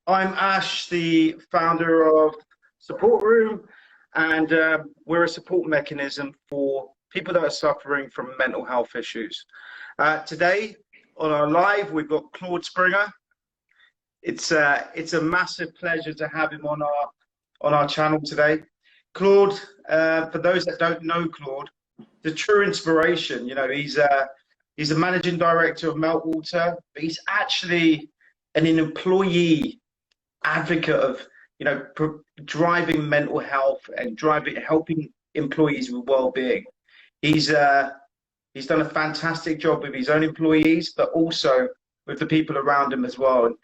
I'm Ash, the founder of SupportRoom, and we're a support mechanism for people that are suffering from mental health issues. Today on our live, we've got Claude Springer. It's a massive pleasure to have him on our channel today. Claude, for those that don't know Claude, the true inspiration. He's a managing director of Meltwater, but he's actually an employee advocate of driving mental health and helping employees with well-being. He's done a fantastic job with his own employees, but also with the people around him as well. And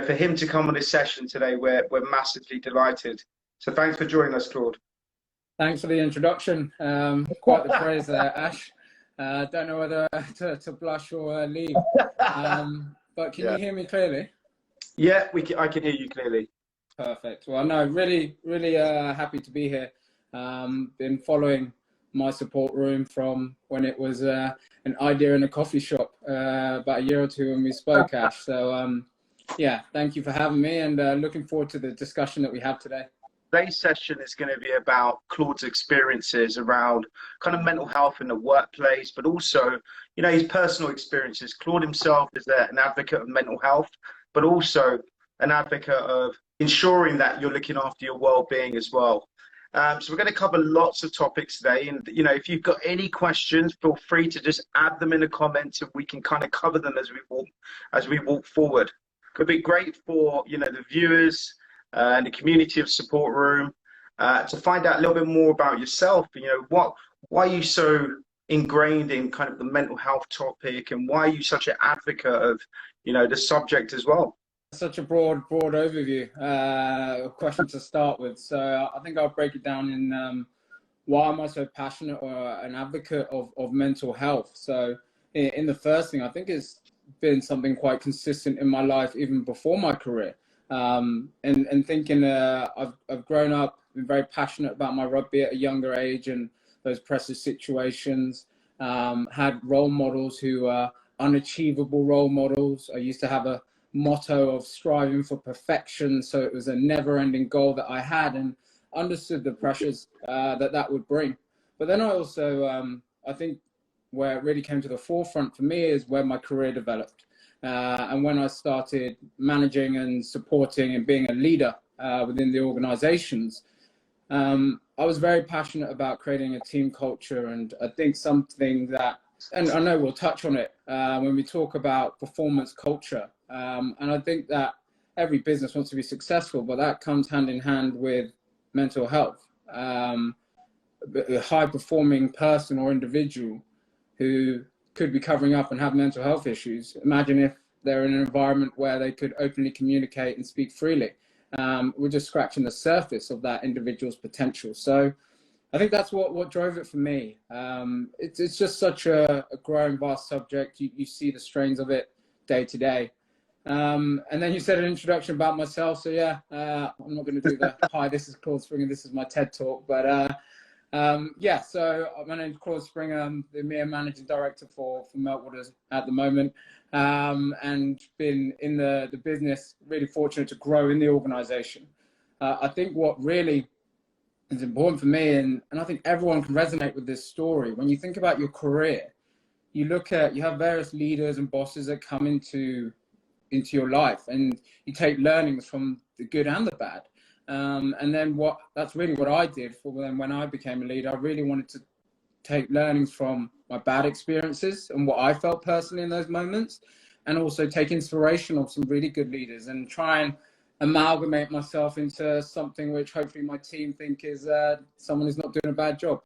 for him to come on this session today, we're massively delighted. So thanks for joining us, Claude. Thanks for the introduction. Quite the praise there, Ash. Don't know whether to blush or leave. But can you hear me clearly? Yeah, I can hear you clearly. Perfect. Well, no, really happy to be here. Been following my support room from when it was an idea in a coffee shop about a year or two when we spoke, Ash. So yeah, thank you for having me, and looking forward to the discussion that we have today. Today's session is going to be about Claude's experiences around kind of mental health in the workplace, but also, his personal experiences. Claude himself is an advocate of mental health, but also an advocate of ensuring that you're looking after your well-being as well. So we're going to cover lots of topics today. And, if you've got any questions, feel free to just add them in the comments and we can kind of cover them as we walk forward. Could be great for, the viewers and the community of SupportRoom to find out a little bit more about yourself. Why are you so ingrained in kind of the mental health topic, and why are you such an advocate of, the subject as well? Such a broad overview question to start with. So I think I'll break it down in why am I so passionate or an advocate of mental health. So in the first thing, I think it's been something quite consistent in my life even before my career. And thinking I've grown up, been very passionate about my rugby at a younger age and those pressure situations. Had role models who are unachievable role models. I used to have a motto of striving for perfection, so it was a never-ending goal that I had, and understood the pressures that would bring. But then I also I think where it really came to the forefront for me is where my career developed, and when I started managing and supporting and being a leader within the organizations. I was very passionate about creating a team culture, and I think something that, and I know we'll touch on it when we talk about performance culture. And I think that every business wants to be successful, but that comes hand in hand with mental health. A high-performing person or individual who could be covering up and have mental health issues. Imagine if they're in an environment where they could openly communicate and speak freely. We're just scratching the surface of that individual's potential. So I think that's what drove it for me. It's just such a growing, vast subject. You see the strains of it day to day. And then you said an introduction about myself. So yeah, I'm not going to do the, hi, this is Claude Springer, this is my TED Talk. But yeah, so my name is Claude Springer. I'm the MENA Managing Director for Meltwater at the moment. And been in the business, really fortunate to grow in the organization. I think what really is important for me, and I think everyone can resonate with this story, when you think about your career, you have various leaders and bosses that come into your life, and you take learnings from the good and the bad. And then that's really what I did for them when I became a leader. I really wanted to take learnings from my bad experiences and what I felt personally in those moments, and also take inspiration of some really good leaders and try and amalgamate myself into something which hopefully my team think is someone who's not doing a bad job.